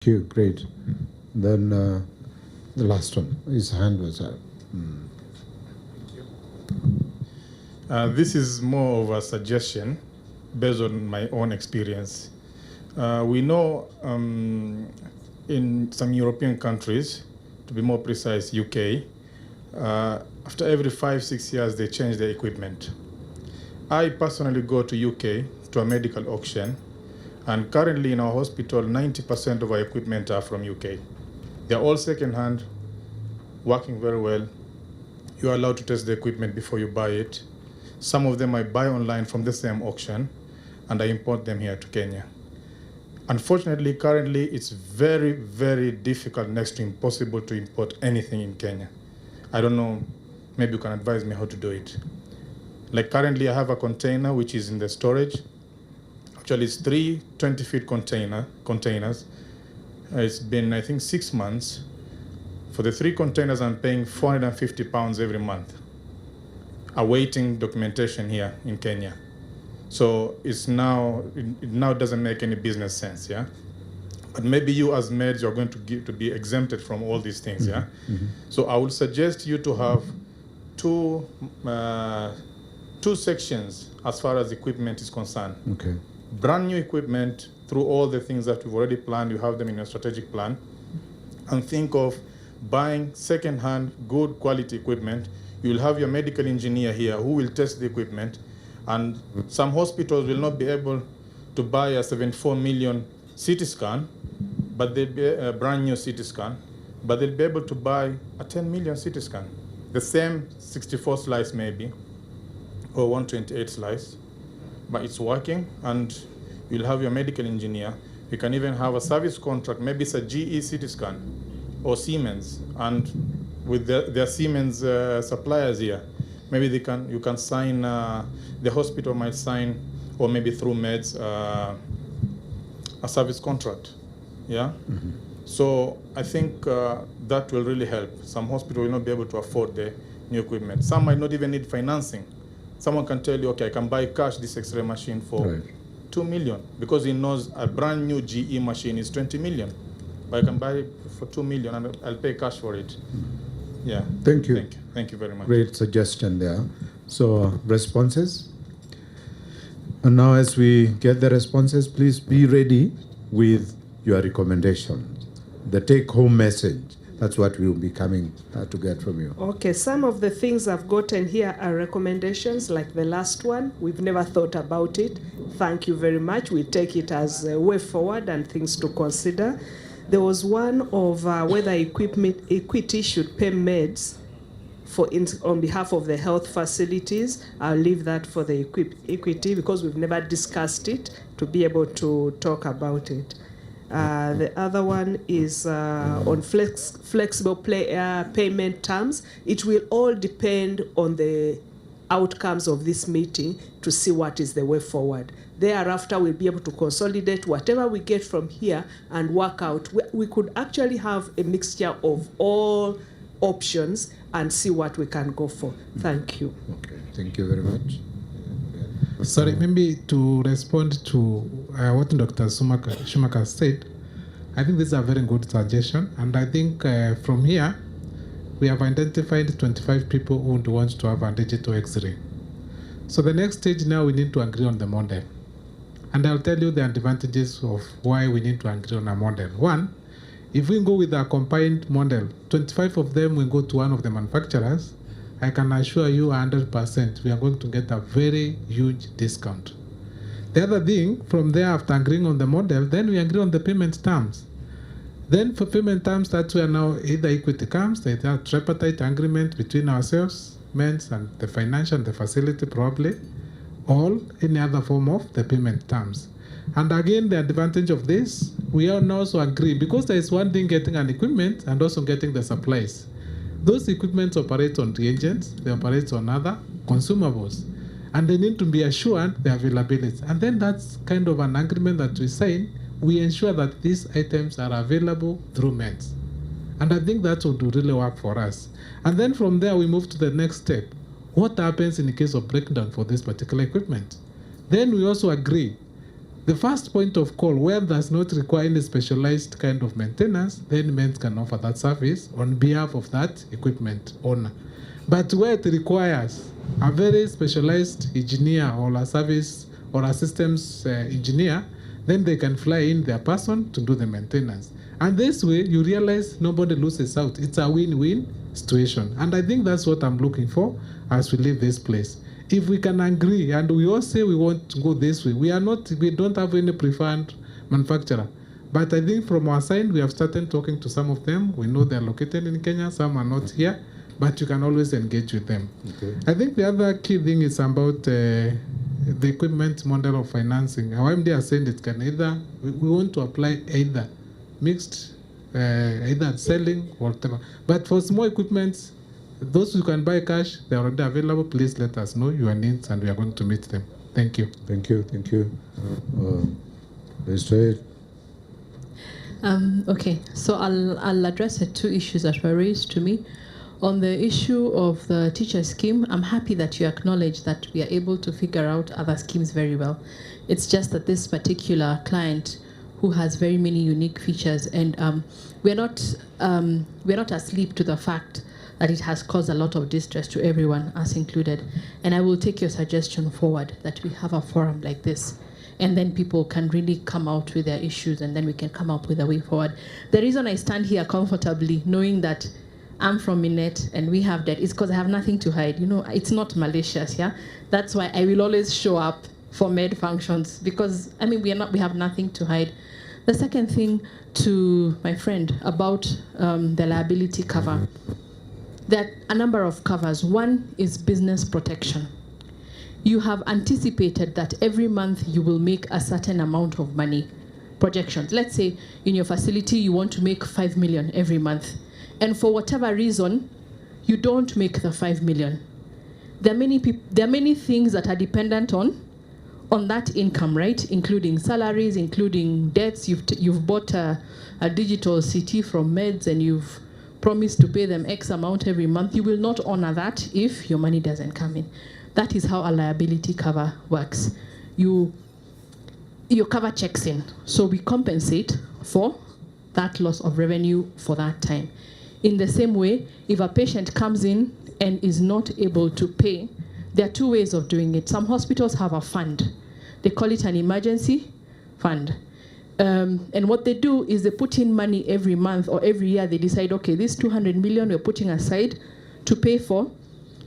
Thank you, great. Then the last one, his hand was up. This is more of a suggestion based on my own experience. We know in some European countries, to be more precise, UK, after every 5-6 years, they change their equipment. I personally go to UK to a medical auction, and currently in our hospital, 90% of our equipment are from UK. They're all second-hand, working very well. You are allowed to test the equipment before you buy it. Some of them I buy online from the same auction, and I import them here to Kenya. Unfortunately, currently, it's very, very difficult, next to impossible, to import anything in Kenya. I don't know, maybe you can advise me how to do it. Like currently, I have a container which is in the storage. Actually, it's 3 20-feet containers. It's been, I think, 6 months. For the 3 containers, I'm paying £450 every month, awaiting documentation here in Kenya. So it now doesn't make any business sense, yeah? But maybe you as maids, you're going to be exempted from all these things, yeah? Mm-hmm. So I would suggest you to have two sections as far as equipment is concerned. Okay. Brand new equipment, through all the things that we've already planned, you have them in your strategic plan, and think of buying second-hand, good quality equipment. You'll have your medical engineer here who will test the equipment, and some hospitals will not be able to buy a 74 million CT scan, but they'll be a brand new CT scan, but they'll be able to buy a 10 million CT scan. The same 64 slice maybe, or 128 slice, but it's working, and you'll have your medical engineer. You can even have a service contract, maybe it's a GE CT scan or Siemens, and with their Siemens suppliers here, maybe you can sign, the hospital might sign, or maybe through meds, a service contract, yeah? Mm-hmm. So I think that will really help. Some hospital will not be able to afford the new equipment. Some might not even need financing. Someone can tell you, okay, I can buy cash this X-ray machine for 2 million, because he knows a brand new GE machine is 20 million. But I can buy it for 2 million and I'll pay cash for it. Yeah. Thank you. Thank you very much. Great suggestion there. So responses. And now as we get the responses, please be ready with your recommendations. The take-home message. That's what we'll be coming to get from you. Okay, some of the things I've gotten here are recommendations, like the last one. We've never thought about it. Thank you very much. We take it as a way forward and things to consider. There was one of whether equity should pay meds on behalf of the health facilities. I'll leave that for the equity, because we've never discussed it to be able to talk about it. The other one is on flexible payment terms. It will all depend on the outcomes of this meeting to see what is the way forward. Thereafter, we'll be able to consolidate whatever we get from here and work out. We could actually have a mixture of all options and see what we can go for. Thank you. Okay, thank you very much. Sorry, maybe to respond to what Dr. Schumacher said, I think this is a very good suggestion. And I think from here, we have identified 25 people who would want to have a digital X-ray. So the next stage now, we need to agree on the model. And I'll tell you the advantages of why we need to agree on a model. One, if we go with a combined model, 25 of them will go to one of the manufacturers. I can assure you 100% we are going to get a very huge discount. The other thing, from there, after agreeing on the model, then we agree on the payment terms. Then for payment terms, that's where now either equity comes, there's a tripartite agreement between ourselves, MENS, and the financial and the facility probably, or any other form of the payment terms. And again, the advantage of this, we all also agree, because there is one thing getting an equipment and also getting the supplies. Those equipments operate on reagents, they operate on other consumables, and they need to be assured the availability. And then that's kind of an agreement that we sign. We ensure that these items are available through MENS. And I think that would really work for us. And then from there, we move to the next step. What happens in the case of breakdown for this particular equipment? Then we also agree The first point of call, where does not require any specialized kind of maintenance, then MENT can offer that service on behalf of that equipment owner. But where it requires a very specialized engineer or a service or a systems engineer, then they can fly in their person to do the maintenance. And this way, you realize nobody loses out. It's a win-win situation. And I think that's what I'm looking for as we leave this place. If we can agree, and we all say we want to go this way, we don't have any preferred manufacturer. But I think from our side, we have started talking to some of them. We know they're located in Kenya, some are not here, but you can always engage with them. Okay. I think the other key thing is about the equipment model of financing. Our MD has said it can either, we want to apply either mixed, either selling or whatever. But for small equipment, those who can buy cash, they're already available. Please let us know your needs and we are going to meet them. Thank you. Thank you. Thank you. Mr. Okay, so I'll address the two issues that were raised to me. On the issue of the teacher scheme, I'm happy that you acknowledge that we are able to figure out other schemes very well. It's just that this particular client who has very many unique features, and we're not asleep to the fact that it has caused a lot of distress to everyone, us included. And I will take your suggestion forward that we have a forum like this, and then people can really come out with their issues, and then we can come up with a way forward. The reason I stand here comfortably, knowing that I'm from Minet and we have that, is because I have nothing to hide. You know, it's not malicious, yeah? That's why I will always show up for med functions, because, I mean, we have nothing to hide. The second thing to my friend about the liability cover. There are a number of covers. One is business protection. You have anticipated that every month you will make a certain amount of money. Projections. Let's say in your facility you want to make 5 million every month. And for whatever reason, you don't make the 5 million. There are many things that are dependent on that income, right? Including salaries, including debts. You've bought a digital CT from Meds and you've promised to pay them X amount every month. You will not honor that if your money doesn't come in. That is how a liability cover works. Your cover checks in. So we compensate for that loss of revenue for that time. In the same way, if a patient comes in and is not able to pay, there are two ways of doing it. Some hospitals have a fund. They call it an emergency fund. And what they do is they put in money every month or every year. They decide, okay, this 200 million we're putting aside to pay for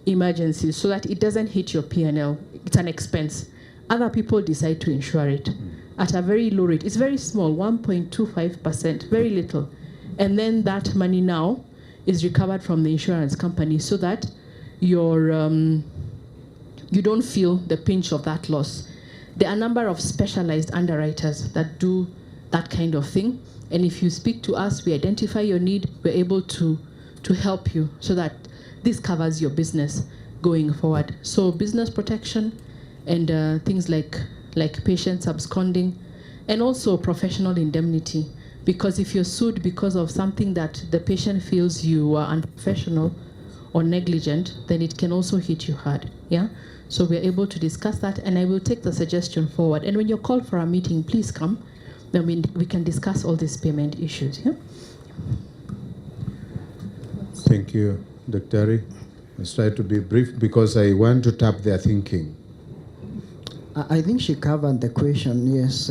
emergencies so that it doesn't hit your P&L. It's an expense. Other people decide to insure it at a very low rate. It's very small, 1.25%, very little. And then that money now is recovered from the insurance company so that you don't feel the pinch of that loss. There are a number of specialized underwriters that do that kind of thing. And if you speak to us, we identify your need, we're able to help you so that this covers your business going forward. So business protection and things like patient absconding, and also professional indemnity. Because if you're sued because of something that the patient feels you are unprofessional or negligent, then it can also hit you hard, yeah? So we're able to discuss that, and I will take the suggestion forward. And when you're called for a meeting, please come. Then we can discuss all these payment issues, yeah? Thank you, Dr. Ari. Let's try to be brief because I want to tap their thinking. I think she covered the question, yes.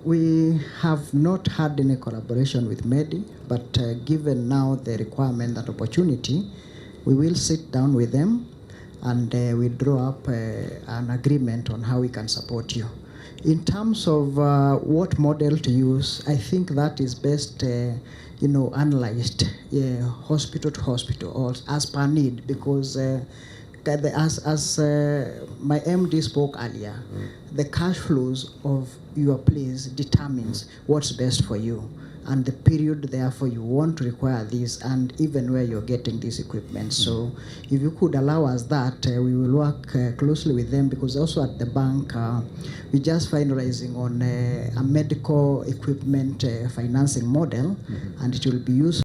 We have not had any collaboration with MEDI, but given now the requirement and opportunity, we will sit down with them and we draw up an agreement on how we can support you. In terms of what model to use, I think that is best analyzed hospital to hospital or as per need, because as my MD spoke earlier, the cash flows of your place determines what's best for you and the period therefore you want to require this, and even where you're getting this equipment. So if you could allow us that, we will work closely with them, because also at the bank we're just finalizing on a medical equipment financing model, and it will be used